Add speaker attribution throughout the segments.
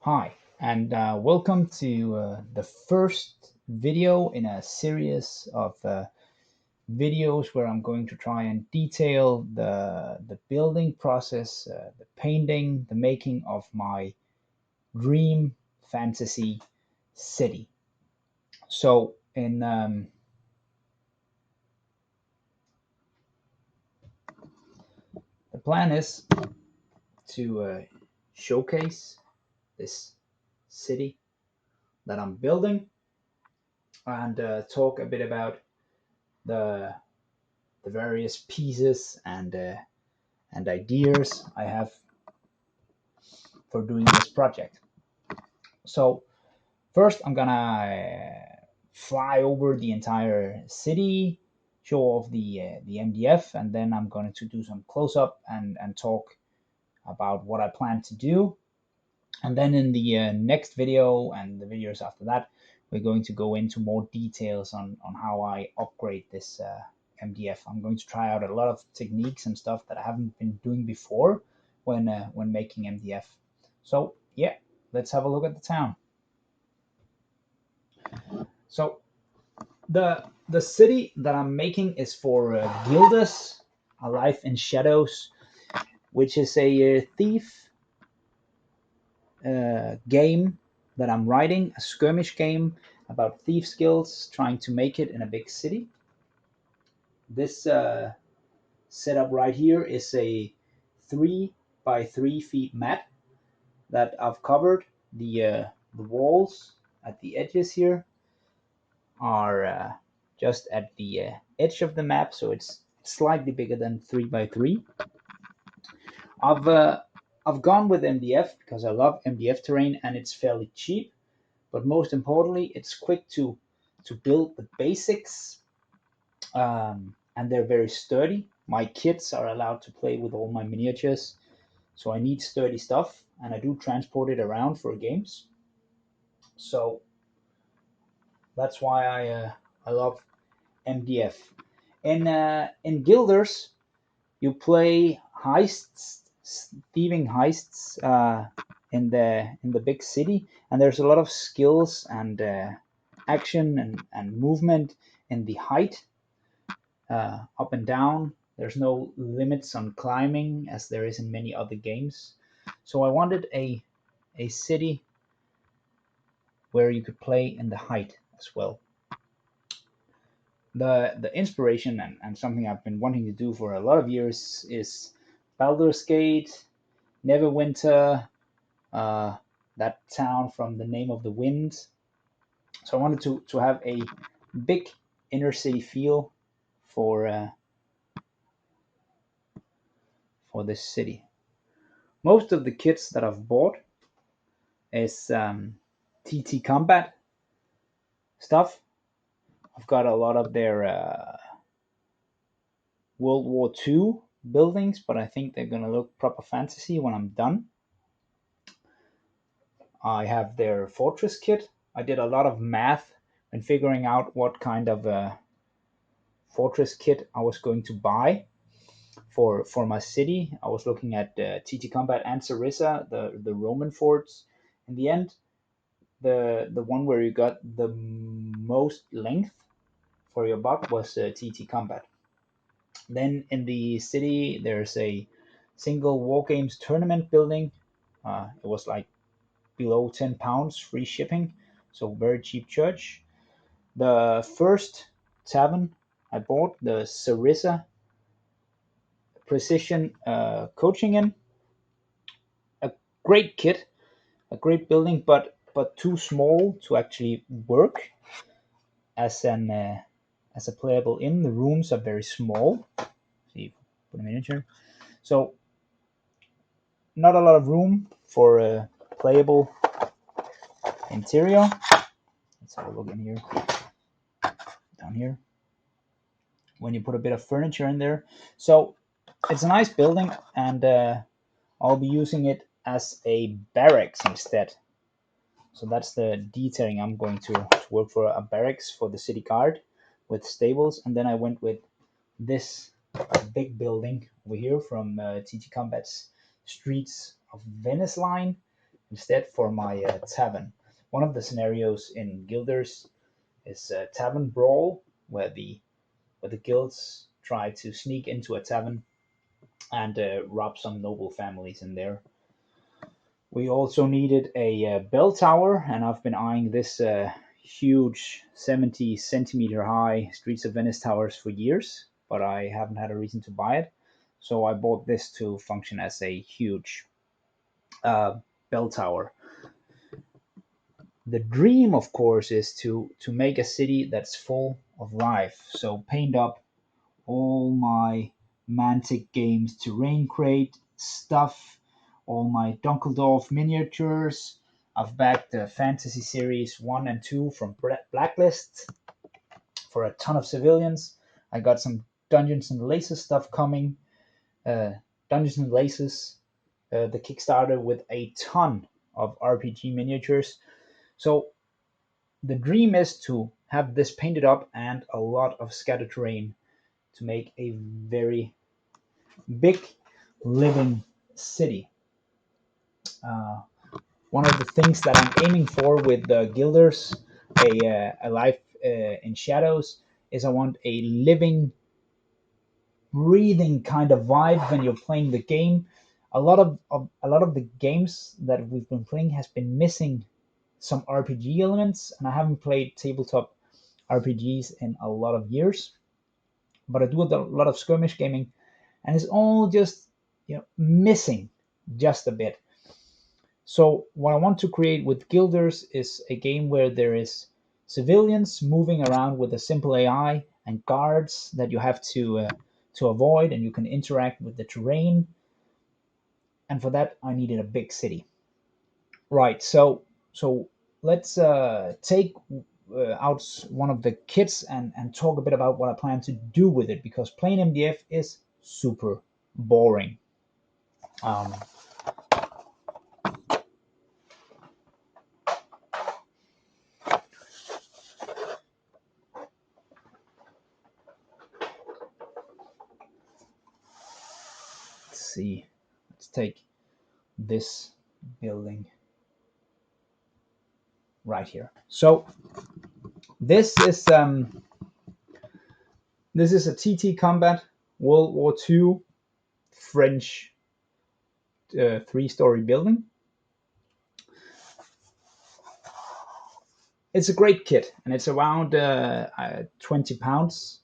Speaker 1: Hi, and welcome to the first video in a series of videos where I'm going to try and detail the building process, the painting, the making of my dream fantasy city. So, the plan is to showcase this city that I'm building and talk a bit about the the various pieces and ideas I have for doing this project. So first, I'm gonna fly over the entire city, show off the MDF, and then I'm going to do some close up and talk about what I plan to do. And then in the next video and the videos after that, we're going to go into more details on how I upgrade this MDF. I'm going to try out a lot of techniques and stuff that I haven't been doing before when making MDF. So yeah, let's have a look at the town. So the city that I'm making is for Gildas, A Life in Shadows, which is a thief game that I'm writing, a skirmish game about thief skills, trying to make it in a big city. This setup right here is a 3 by 3 feet map that I've covered. The walls at the edges here are just at the edge of the map, so it's slightly bigger than 3 by 3. I've uh, I've gone with MDF because I love MDF terrain and it's fairly cheap. But most importantly, it's quick to build the basics, and they're very sturdy. My kids are allowed to play with all my miniatures, so I need sturdy stuff, and I do transport it around for games. So that's why I love MDF. In Guilders, you play heists, thieving heists in the big city, and there's a lot of skills and action and movement in the height, up and down. There's no limits on climbing as there is in many other games. So I wanted a city where you could play in the height as well. The inspiration and something I've been wanting to do for a lot of years is Baldur's Gate, Neverwinter, uh, that town from the Name of the Wind. So I wanted to have a big inner city feel for for this city. Most of the kits that I've bought is TT Combat stuff. I've got a lot of their World War II buildings, but I think they're gonna look proper fantasy when I'm done. I have their Fortress kit. I did a lot of math when figuring out what kind of Fortress kit I was going to buy for my city. I was looking at TT Combat and Sarissa, the Roman forts. In the end, the one where you got the most length for your buck was TT Combat. Then in the city, there's a single war games tournament building. It was like below £10, free shipping, so very cheap church. The first tavern I bought, the Sarissa Precision Coaching in, a great kit, a great building, but too small to actually work as an as a playable inn. The rooms are very small. See, put a miniature. So not a lot of room for a playable interior. Let's have a look in here, down here. When you put a bit of furniture in there, so it's a nice building, and I'll be using it as a barracks instead. So that's the detailing I'm going to work for, a barracks for the city guard with stables, and then I went with this big building over here from TT Combat's Streets of Venice line. instead for my tavern. One of the scenarios in Guilders is a tavern brawl, where the guilds try to sneak into a tavern and rob some noble families in there. We also needed a bell tower, and I've been eyeing this huge 70 centimeter high Streets of Venice towers for years, but I haven't had a reason to buy it. So I bought this to function as a huge uh, bell tower. The dream, of course, is to make a city that's full of life. So paint up all my Mantic Games terrain crate stuff, all my Dunkeldorf miniatures. I've backed the Fantasy Series 1 and 2 from Blacklist for a ton of civilians. I got some Dungeons and Laces stuff coming. Uh, Dungeons and Laces, the Kickstarter with a ton of RPG miniatures. So the dream is to have this painted up and a lot of scattered terrain to make a very big living city. Uh, One of the things that I'm aiming for with the Guilders, a life in shadows, is I want a living, breathing kind of vibe when you're playing the game. A lot of the games that we've been playing has been missing some RPG elements, and I haven't played tabletop RPGs in a lot of years. But I do a lot of skirmish gaming, and it's all just missing just a bit. So what I want to create with Guilders is a game where there is civilians moving around with a simple AI and guards that you have to avoid, and you can interact with the terrain. And for that, I needed a big city. Right. So let's take out one of the kits and talk a bit about what I plan to do with it, because playing MDF is super boring. Um, let's see. Let's take this building right here. So this is um, this is a TT Combat World War II French three-story building. It's a great kit, and it's around 20 pounds.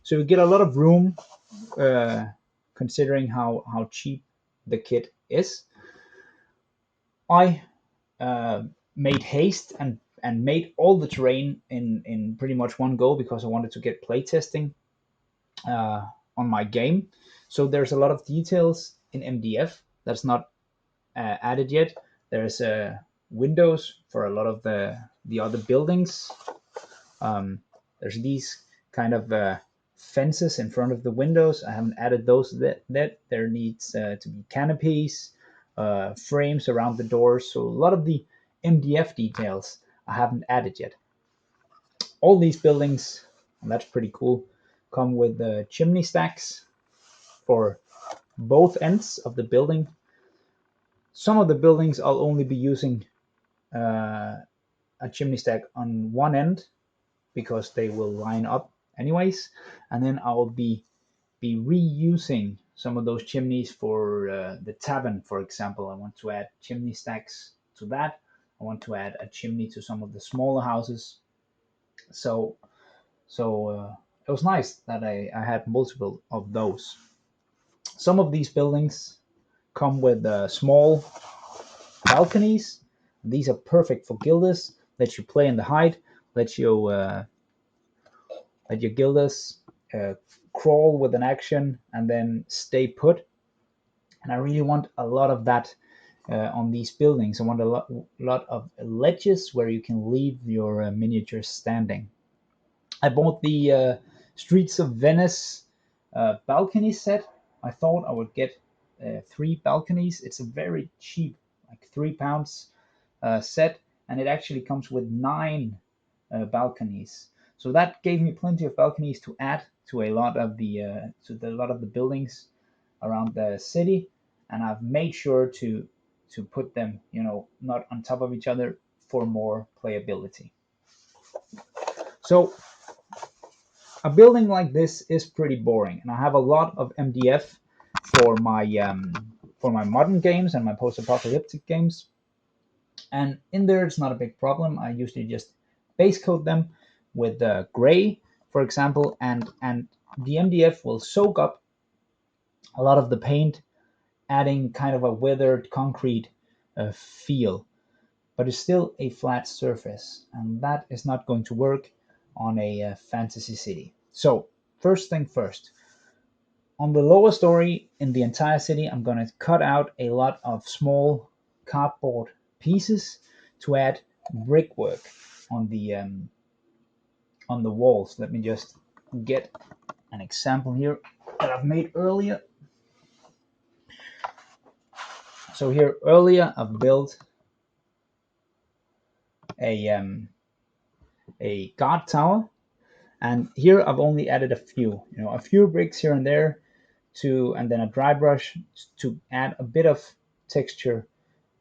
Speaker 1: So you get a lot of room, uh, considering how cheap the kit is. I made haste and made all the terrain in pretty much one go because I wanted to get playtesting uh, on my game. So there's a lot of details in MDF that's not added yet. There's windows for a lot of the other buildings. There's these kind of fences in front of the windows. I haven't added those. That there needs to be canopies, frames around the doors. So a lot of the MDF details I haven't added yet. All these buildings, and that's pretty cool, come with chimney stacks for both ends of the building. Some of the buildings I'll only be using uh, a chimney stack on one end because they will line up anyways, and then I'll be reusing some of those chimneys for the tavern, for example. I want to add chimney stacks to that. I want to add a chimney to some of the smaller houses. So it was nice that I had multiple of those. Some of these buildings come with small balconies. These are perfect for guilders. Let you play in the height. Let you let your guilders uh, crawl with an action and then stay put. And I really want a lot of that on these buildings. I want a lot of ledges where you can leave your miniatures standing. I bought the Streets of Venice balcony set. I thought I would get three balconies. It's a very cheap, like £3 set, and it actually comes with nine balconies. So that gave me plenty of balconies to add to a lot of the buildings around the city, and I've made sure to put them, not on top of each other for more playability. So a building like this is pretty boring, and I have a lot of MDF for my modern games and my post-apocalyptic games. And in there, it's not a big problem. I usually just base coat them with gray, for example, and the MDF will soak up a lot of the paint, adding kind of a weathered concrete feel. But it's still a flat surface, and that is not going to work on a fantasy city. So first thing first, on the lower story in the entire city, I'm going to cut out a lot of small cardboard pieces to add brickwork on the walls. Let me just get an example here that I've made earlier. So here earlier I've built a guard tower, and here I've only added a few bricks here and there and then a dry brush to add a bit of texture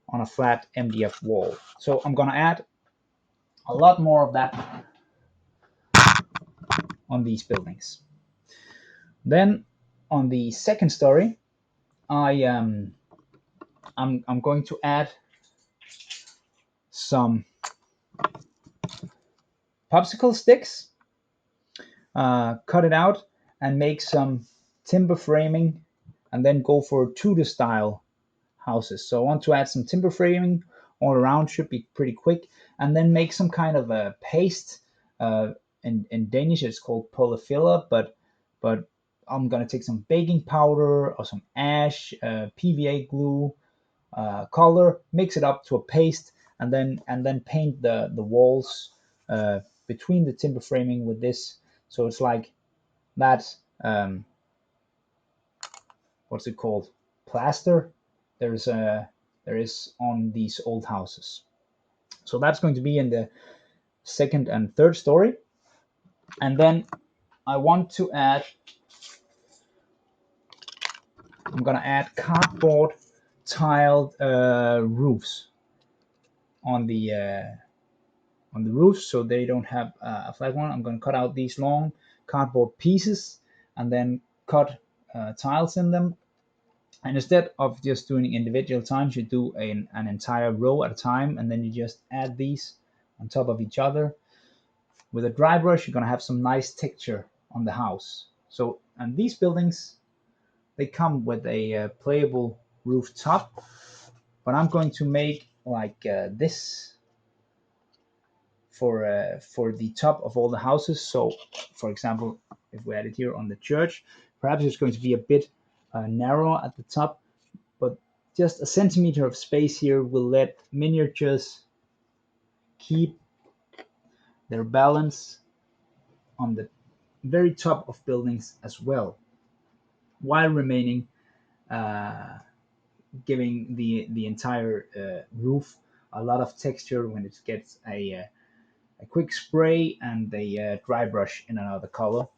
Speaker 1: on a flat MDF wall. So I'm gonna add a lot more of that on these buildings. Then on the second story, I'm going to add some popsicle sticks, cut it out, and make some timber framing, and then go for Tudor style houses. So I want to add some timber framing all around, should be pretty quick, and then make some kind of a paste. In Danish, it's called polyfiller, but I'm gonna take some baking powder or some ash, PVA glue, color, mix it up to a paste, and then paint the walls between the timber framing with this. So it's like that. What's it called? Plaster. There is on these old houses. So that's going to be in the second and third story, and then I want to add. I'm gonna add cardboard tiled roofs on the roofs, so they don't have a flat one. I'm going to cut out these long cardboard pieces and then cut tiles in them. And instead of just doing individual tiles, you do an entire row at a time, and then you just add these on top of each other. With a dry brush, you're going to have some nice texture on the house. So, and these buildings, they come with a playable roof top, but I'm going to make like this for the top of all the houses. So, for example, if we add it here on the church, perhaps it's going to be a bit narrow at the top, but just a centimeter of space here will let miniatures keep their balance on the very top of buildings as well, while remaining giving the entire roof a lot of texture when it gets a quick spray and a dry brush in another color.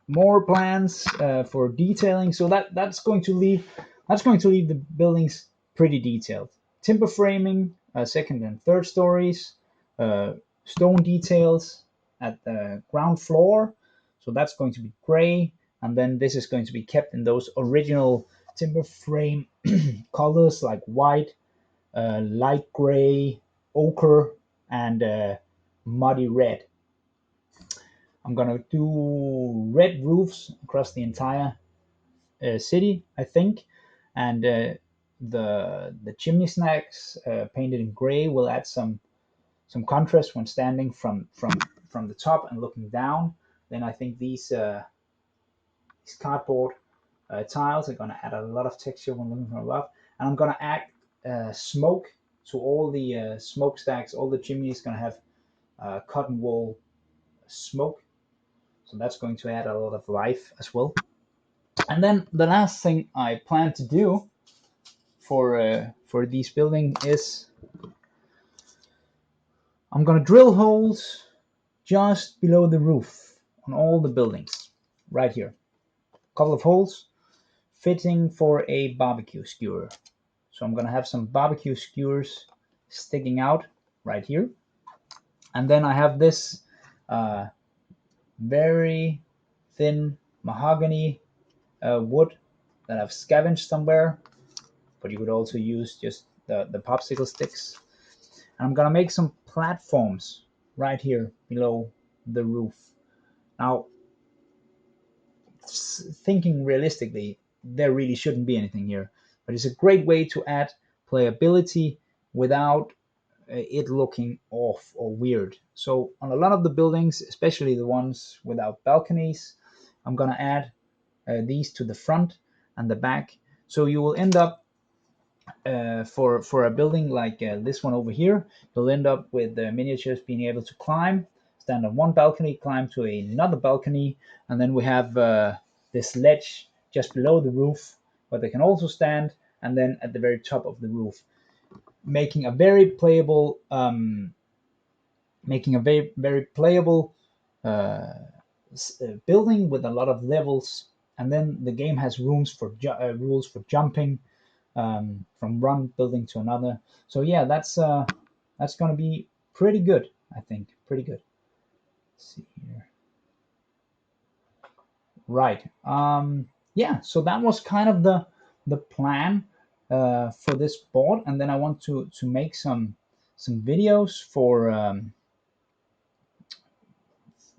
Speaker 1: More plans for detailing, so that's going to leave the buildings pretty detailed. Timber framing, second and third stories, uh, stone details at the ground floor, so that's going to be gray, and then this is going to be kept in those original timber frame colors like white, light gray, ochre, and muddy red. I'm gonna do red roofs across the entire city, I think, and the chimney stacks painted in gray will add some contrast when standing from the top and looking down. Then I think these cardboard tiles are gonna add a lot of texture when looking from above, and I'm gonna add smoke to all the smokestacks. All the chimneys gonna have cotton wool smoke, so that's going to add a lot of life as well. And then the last thing I plan to do for this building is I'm gonna drill holes just below the roof on all the buildings, right here. A couple of holes, fitting for a barbecue skewer. So I'm gonna have some barbecue skewers sticking out right here, and then I have this uh, very thin mahogany wood that I've scavenged somewhere, but you could also use just the popsicle sticks. And I'm gonna make some platforms right here below the roof. Now, thinking realistically, there really shouldn't be anything here, but it's a great way to add playability without it looking off or weird. So on a lot of the buildings, especially the ones without balconies, I'm gonna add these to the front and the back. So you will end up for a building like this one over here, you'll end up with the miniatures being able to climb, stand on one balcony, climb to another balcony, and then we have this ledge just below the roof where they can also stand, and then at the very top of the roof, making a very playable, uh, building with a lot of levels, and then the game has rooms for rules for jumping from one building to another. So yeah, that's going to be pretty good. I think pretty good. Let's see here. Right. Yeah. So that was kind of the plan for this board, and then I want to make some videos for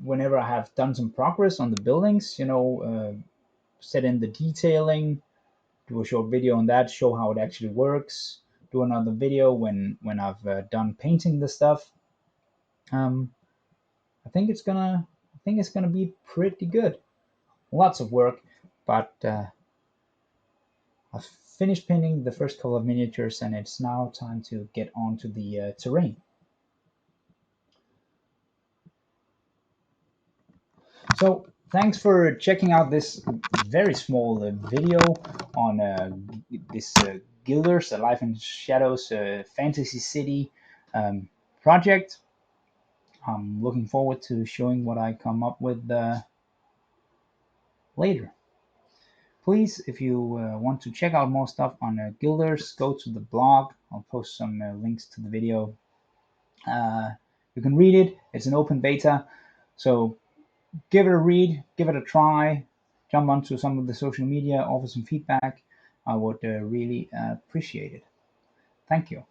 Speaker 1: whenever I have done some progress on the buildings. Set in the detailing, do a short video on that, show how it actually works. Do another video when I've done painting the stuff. Um, I think it's gonna be pretty good. Lots of work, but I've finished painting the first couple of miniatures, and it's now time to get on to the terrain. So thanks for checking out this very small video on this Guilders, a Life in Shadows fantasy city project. I'm looking forward to showing what I come up with later. Please, if you want to check out more stuff on Guilders, go to the blog. I'll post some links to the video. Uh, you can read it. It's an open beta, so give it a read, give it a try. Jump onto some of the social media, offer some feedback. I would really appreciate it. Thank you.